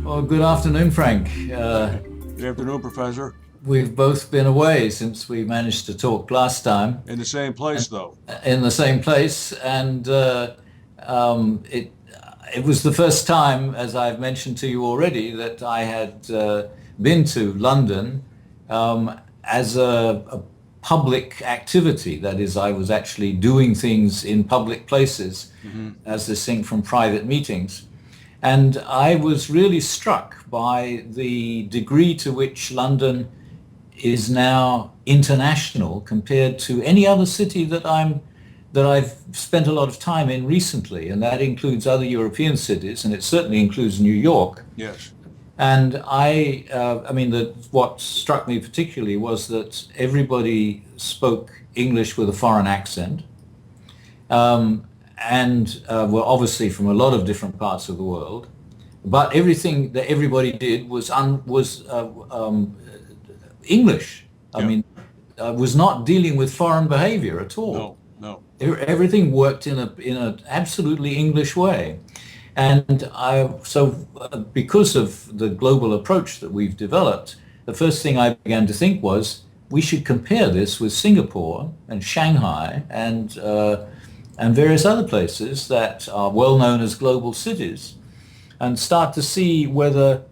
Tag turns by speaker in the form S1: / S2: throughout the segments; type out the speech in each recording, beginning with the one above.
S1: Well, good afternoon, Frank.
S2: Good afternoon, Professor.
S1: We've both been away since we managed to talk last time
S2: In the same place, though.
S1: in the same place, and it was the first time, as I've mentioned to you already, that I had been to London as a public activity. That is, I was actually doing things in public places,
S2: Hmm.
S1: as distinct from private meetings. And I was really struck by the degree to which London is now international compared to any other city that I've spent a lot of time in recently, and that includes other European cities, and it certainly includes New York.
S2: Yes.
S1: And I mean, what struck me particularly was that everybody spoke English with a foreign accent, and were obviously from a lot of different parts of the world. But everything that everybody did was English. I
S2: Yeah.
S1: mean, was not dealing with foreign behavior at all.
S2: No, no.
S1: Everything worked in a absolutely English way. And because of the global approach that we've developed, the first thing I began to think was we should compare this with Singapore and Shanghai and various other places that are well known as global cities, and start to see whether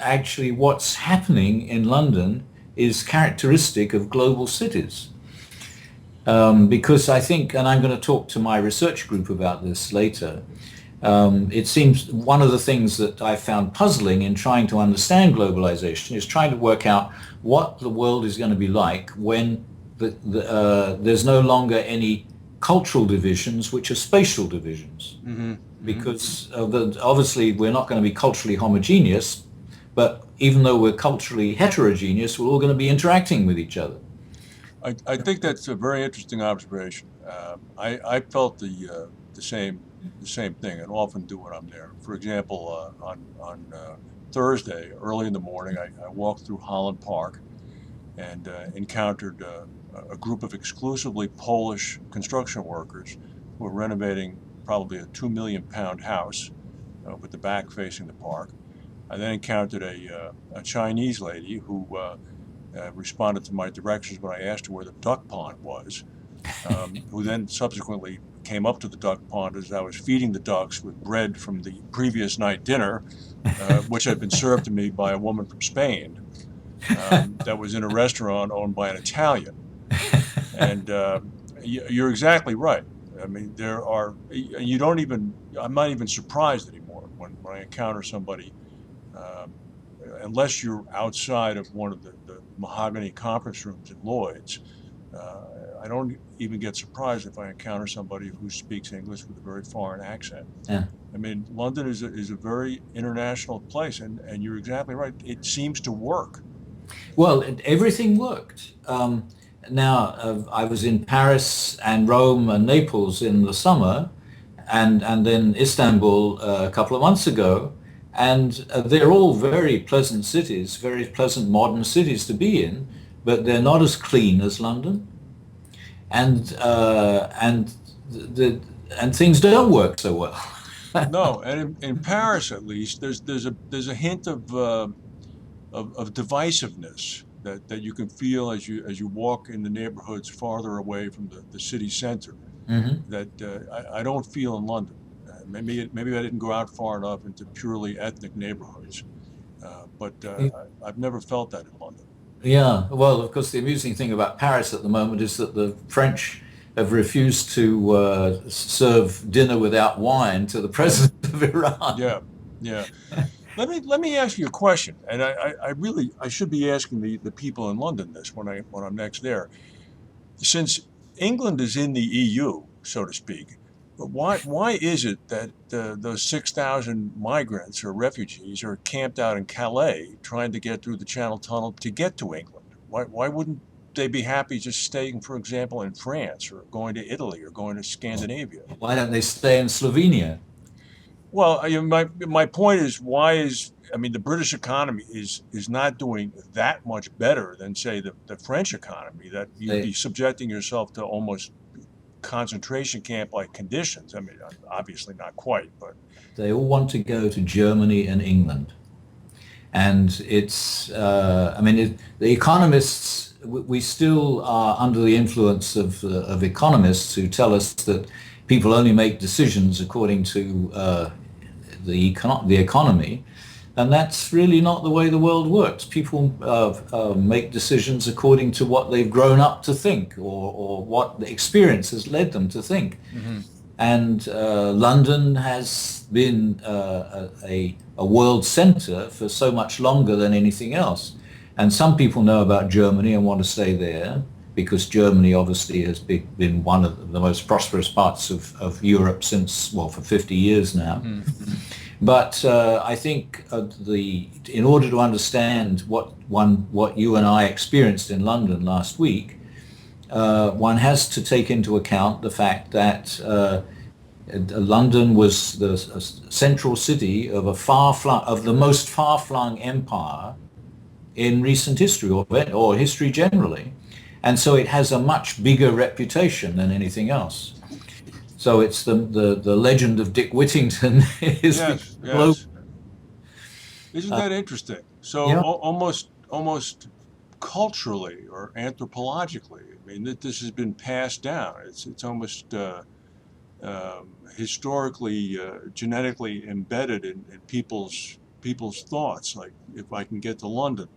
S1: actually what's happening in London is characteristic of global cities. Because I think, and I'm going to talk to my research group about this later, it seems one of the things that I found puzzling in trying to understand globalization is trying to work out what the world is going to be like when there's no longer any cultural divisions, which are spatial divisions.
S2: Hmm. Hmm.
S1: Because obviously we're not going to be culturally homogeneous, but even though we're culturally heterogeneous, we're all going to be interacting with each other.
S2: I think that's a very interesting observation. I felt the same thing, and often do when I'm there. For example, on Thursday, early in the morning, I walked through Holland Park and encountered a group of exclusively Polish construction workers who were renovating probably a £2 million house with the back facing the park. I then encountered a Chinese lady who responded to my directions when I asked her where the duck pond was, who then subsequently came up to the duck pond as I was feeding the ducks with bread from the previous night dinner, which had been served to me by a woman from Spain that was in a restaurant owned by an Italian. And you're exactly right. I mean, you don't even, I'm not even surprised anymore when I encounter somebody, um, unless you're outside of one of the mahogany conference rooms at Lloyd's. Uh, I don't even get surprised if I encounter somebody who speaks English with a very foreign accent.
S1: Yeah.
S2: I mean, London is a very international place, and you're exactly right. It seems to work.
S1: Well, everything worked. I was in Paris and Rome and Naples in the summer, and then Istanbul a couple of months ago, and they're all very pleasant cities, very pleasant modern cities to be in, but they're not as clean as London, and the and things don't work so well.
S2: No, and in Paris at least, there's a hint of divisiveness that you can feel as you walk in the neighborhoods farther away from the city center.
S1: Hmm.
S2: That I don't feel in London. Maybe I didn't go out far enough into purely ethnic neighborhoods, but I've never felt that in London.
S1: Yeah, well, of course, the amusing thing about Paris at the moment is that the French have refused to serve dinner without wine to the president of Iran.
S2: Yeah, yeah. Let me ask you a question, and I really I should be asking the people in London this when I'm next there. Since England is in the EU, so to speak, why is it that those 6,000 migrants or refugees are camped out in Calais trying to get through the Channel Tunnel to get to England? Why wouldn't they be happy just staying, for example, in France or going to Italy or going to Scandinavia?
S1: Why don't they stay in Slovenia?
S2: Well, my point is, why is I mean, the British economy is not doing that much better than, say, the French economy. That you'd
S1: They
S2: be subjecting yourself to almost concentration camp like conditions. I mean, obviously not quite, but
S1: they all want to go to Germany and England. And I mean, the economists, we still are under the influence of economists who tell us that people only make decisions according to the economy. And that's really not the way the world works. People make decisions according to what they've grown up to think, or what the experience has led them to think.
S2: Hmm.
S1: And London has been a world center for so much longer than anything else. And some people know about Germany and want to stay there because Germany obviously has been one of the most prosperous parts of Europe since, well, for 50 years now.
S2: Hmm.
S1: But I think in order to understand what you and I experienced in London last week, one has to take into account the fact that London was the central city of of the most far-flung empire in recent history, or history generally, and so it has a much bigger reputation than anything else. So it's the legend of Dick Whittington is
S2: Yes,
S1: global.
S2: yes. Isn't that interesting? So
S1: Yeah,
S2: almost culturally or anthropologically, I mean, this has been passed down. It's almost historically, genetically embedded in people's thoughts. Like, if I can get to London,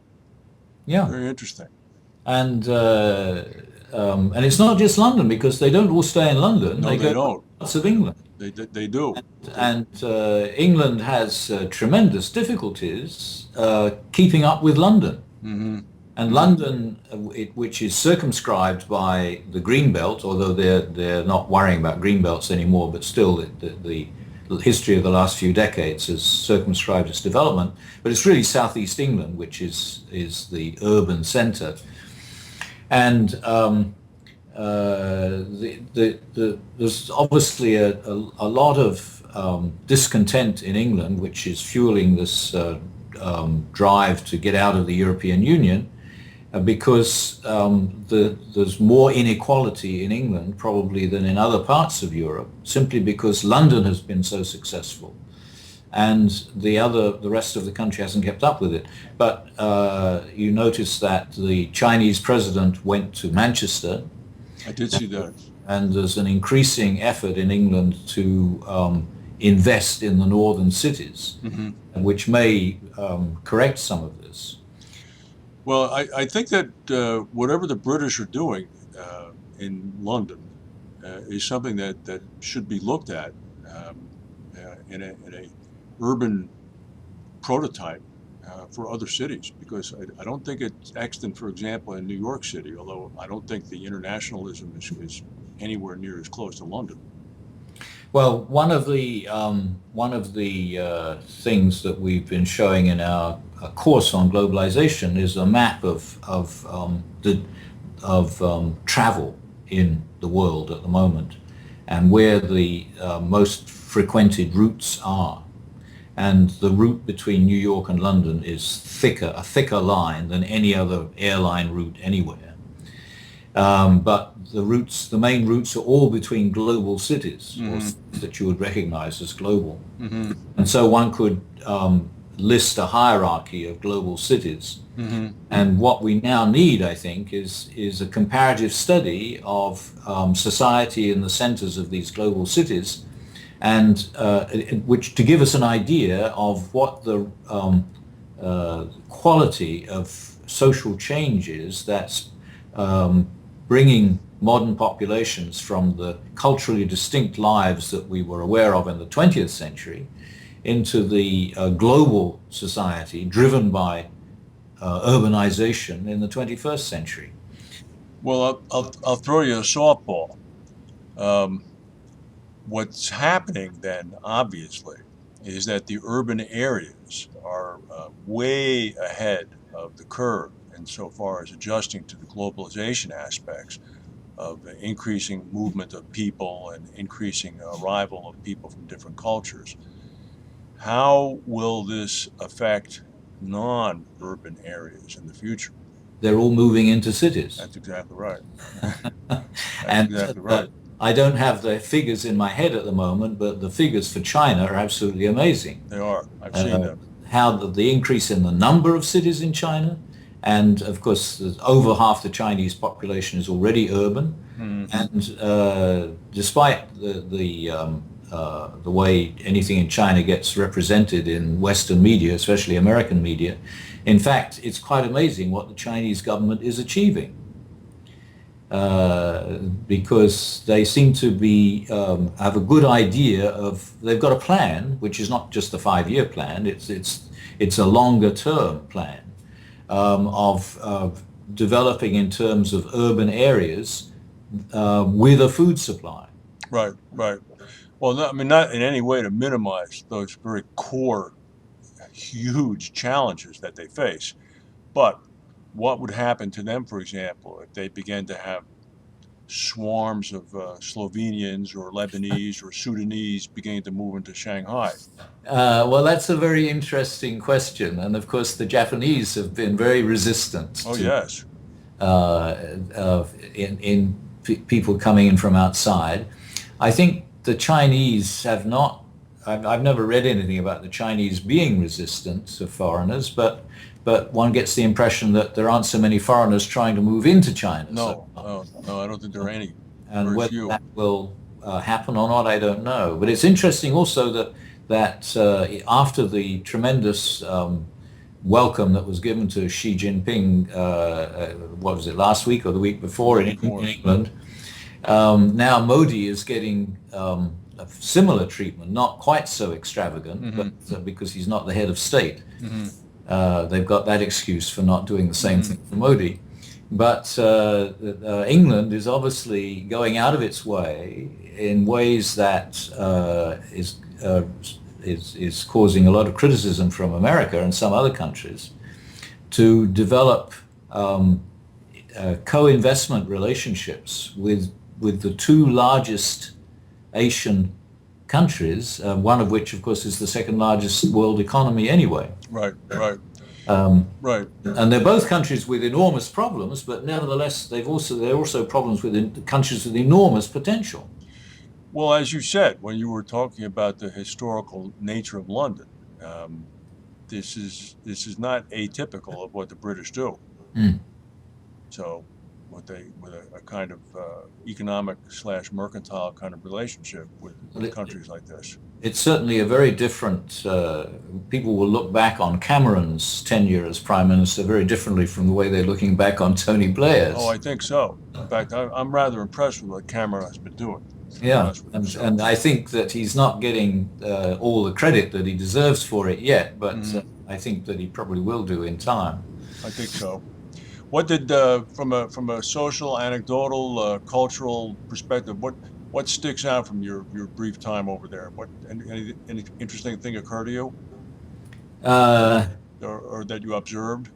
S1: yeah.
S2: very interesting.
S1: And it's not just London because they don't all stay in London.
S2: No,
S1: They
S2: they
S1: go to
S2: don't.
S1: parts of England.
S2: They do. They,
S1: And England has tremendous difficulties keeping up with London.
S2: mm-hmm,
S1: And
S2: mm-hmm.
S1: London, which is circumscribed by the green belt, although they're not worrying about green belts anymore, but still the history of the last few decades has circumscribed its development. But it's really southeast England, which is the urban centre. And there's obviously a lot of discontent in England, which is fueling this drive to get out of the European Union, because there's more inequality in England probably than in other parts of Europe, simply because London has been so successful and the rest of the country hasn't kept up with it. But you notice that the Chinese president went to Manchester,
S2: I did see that.
S1: and there's an increasing effort in England to invest in the northern cities,
S2: Hmm.
S1: which may correct some of this.
S2: Well, I think that whatever the British are doing in London is something that should be looked at in a urban prototype for other cities, because I don't think it's extant, for example, in New York City, although I don't think the internationalism is anywhere near as close to London.
S1: Well, one of the things that we've been showing in our course on globalization is a map of travel in the world at the moment, and where the most frequented routes are. And the route between New York and London is a thicker line than any other airline route anywhere. But the main routes are all between global cities, or
S2: Hmm.
S1: cities that you would recognize as global.
S2: Hmm.
S1: And so one could list a hierarchy of global cities.
S2: Hmm.
S1: And what we now need, I think, is a comparative study of society in the centers of these global cities, and which to give us an idea of what the quality of social change is that's bringing modern populations from the culturally distinct lives that we were aware of in the 20th century into the global society driven by urbanization in the 21st century.
S2: Well, I'll throw you a softball. Um, what's happening then, obviously, is that the urban areas are way ahead of the curve insofar as adjusting to the globalization aspects of the increasing movement of people and increasing arrival of people from different cultures. How will this affect non-urban areas in the future?
S1: They're all moving into cities.
S2: That's exactly right. That's
S1: And
S2: exactly right.
S1: I don't have the figures in my head at the moment, but the figures for China are absolutely amazing.
S2: They are. I've seen
S1: Uh,
S2: them.
S1: how the increase in the number of cities in China, and of course, over half the Chinese population is already urban,
S2: Mm-hmm.
S1: and despite the way anything in China gets represented in Western media, especially American media, in fact, it's quite amazing what the Chinese government is achieving. Because they seem to be have a good idea of they've got a plan, which is not just a 5-year plan. It's a longer term plan of developing in terms of urban areas with a food supply.
S2: Right, right. Well, I mean, not in any way to minimize those very core, huge challenges that they face, but what would happen to them, for example, if they began to have swarms of Slovenians or Lebanese or Sudanese beginning to move into Shanghai?
S1: Well, that's a very interesting question, and of course, the Japanese have been very resistant
S2: Oh,
S1: to
S2: yes.
S1: in people coming in from outside. I think the Chinese have not. I've never read anything about the Chinese being resistant to foreigners, but one gets the impression that there aren't so many foreigners trying to move into China.
S2: No, no, no, I don't think there are any.
S1: And
S2: Very
S1: whether
S2: few.
S1: that will happen or not, I don't know. But it's interesting also that after the tremendous welcome that was given to Xi Jinping, what was it, last week or the week before in England, now Modi is getting a similar treatment, not quite so extravagant,
S2: Mm-hmm.
S1: but because he's not the head of state.
S2: Mm-hmm.
S1: They've got that excuse for not doing the same
S2: Mm-hmm.
S1: thing for Modi. But England is obviously going out of its way in ways that is causing a lot of criticism from America and some other countries to develop co-investment relationships with the two largest Asian countries, one of which, of course, is the second largest world economy anyway.
S2: Right, right, right.
S1: And they're both countries with enormous problems, but nevertheless, they're also problems with countries with enormous potential.
S2: Well, as you said, when you were talking about the historical nature of London, um, this is not atypical of what the British do.
S1: Mm.
S2: So, with a kind of economic slash mercantile kind of relationship with
S1: Well,
S2: countries like this.
S1: it's certainly a very different. People will look back on Cameron's tenure as prime minister very differently from the way they're looking back on Tony Blair's.
S2: Oh, I think so. In fact, I'm rather impressed with what Cameron has been doing. To be
S1: Yeah,
S2: honest with you. So,
S1: and I think that he's not getting all the credit that he deserves for it yet, but
S2: mhm,
S1: I think that he probably will do in time.
S2: I think so. What did, from a social, anecdotal, cultural perspective, what sticks out from your brief time over there? What any interesting thing occur to you,
S1: Uh,
S2: or that you observed?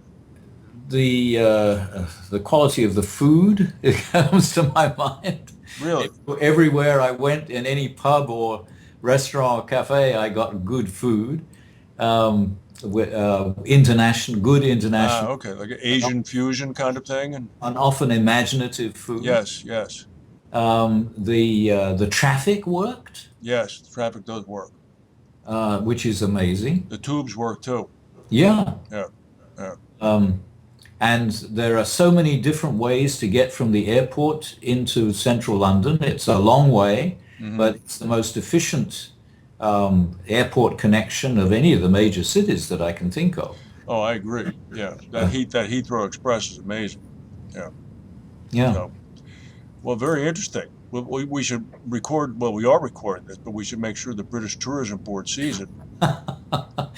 S1: the quality of the food comes to my mind.
S2: Really?
S1: Everywhere I went, in any pub or restaurant or cafe, I got good food. Good
S2: Ah,
S1: international,
S2: okay, like an Asian fusion kind of thing, and
S1: and often imaginative food.
S2: yes, yes,
S1: The traffic worked,
S2: yes. The traffic does work.
S1: which is amazing.
S2: The tubes work too.
S1: Yeah.
S2: Yeah, yeah.
S1: Um, and there are so many different ways to get from the airport into central London. It's a long way,
S2: Hmm.
S1: but it's the most efficient airport connection of any of the major cities that I can think of.
S2: Oh, I agree. Yeah,
S1: Uh,
S2: that Heathrow Express is amazing. Yeah.
S1: yeah.
S2: So, well, very interesting. We should record. Well, we are recording this, but we should make sure the British Tourism Board sees it.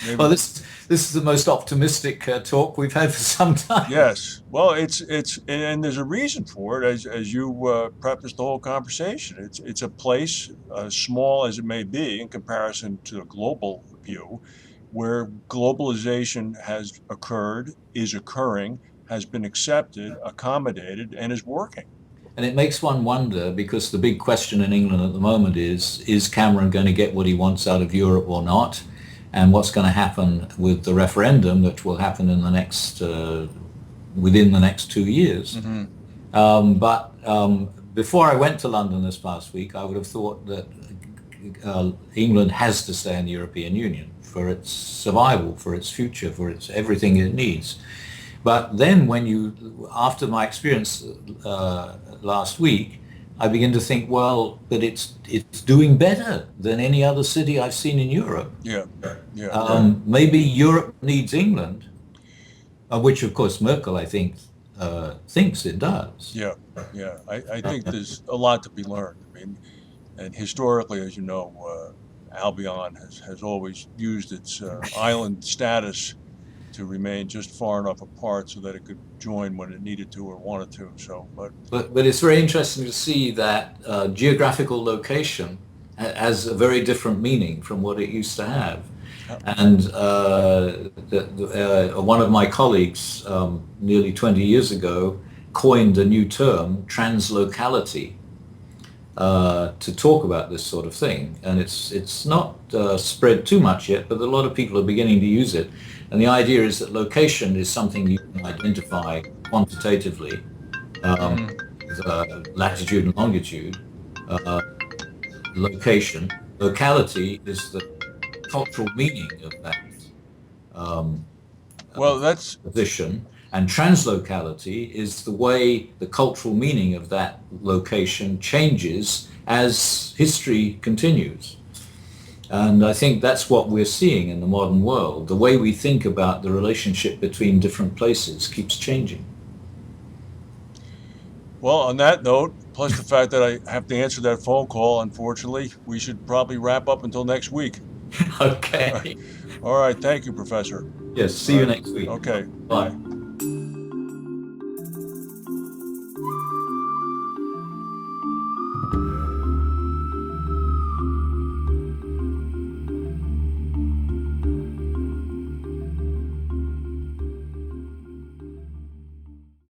S2: Maybe.
S1: Well, this is the most optimistic talk we've had for some time.
S2: Yes. Well, it's and there's a reason for it, as you prefaced the whole conversation. It's a place, small as it may be in comparison to the global view, where globalization has occurred, is occurring, has been accepted, accommodated, and is working.
S1: And it makes one wonder, because the big question in England at the moment is Cameron going to get what he wants out of Europe or not? And what's going to happen with the referendum that will happen in the next within the next 2 years?
S2: Hmm.
S1: But before I went to London this past week, I would have thought that England has to stay in the European Union for its survival, for its future, for its everything it needs. But then after my experience last week, I begin to think, well, but it's doing better than any other city I've seen in Europe.
S2: Yeah, yeah,
S1: Maybe Europe needs England, which of course Merkel, I think, thinks it does.
S2: yeah, yeah. I think there's a lot to be learned. I mean, and historically, as you know, Albion has always used its island status to remain just far enough apart so that it could join when it needed to or wanted to. So,
S1: But it's very interesting to see that geographical location has a very different meaning from what it used to have.
S2: uh,
S1: And one of my colleagues, nearly 20 years ago, coined a new term, translocality, to talk about this sort of thing. And it's not spread too much yet, but a lot of people are beginning to use it. And the idea is that location is something you can identify quantitatively,
S2: mhm.
S1: with, latitude and longitude. Uh, Location, locality is the cultural meaning of that um,
S2: Well, that's
S1: position, and translocality is the way the cultural meaning of that location changes as history continues. And I think that's what we're seeing in the modern world. The way we think about the relationship between different places keeps changing.
S2: well. On that note, plus the fact that I have to answer that phone call, unfortunately, we should probably wrap up until next week.
S1: Okay.
S2: All right. Thank you, Professor.
S1: Yes, see
S2: All
S1: you
S2: right.
S1: next week.
S2: Okay.
S1: Bye.
S2: Bye.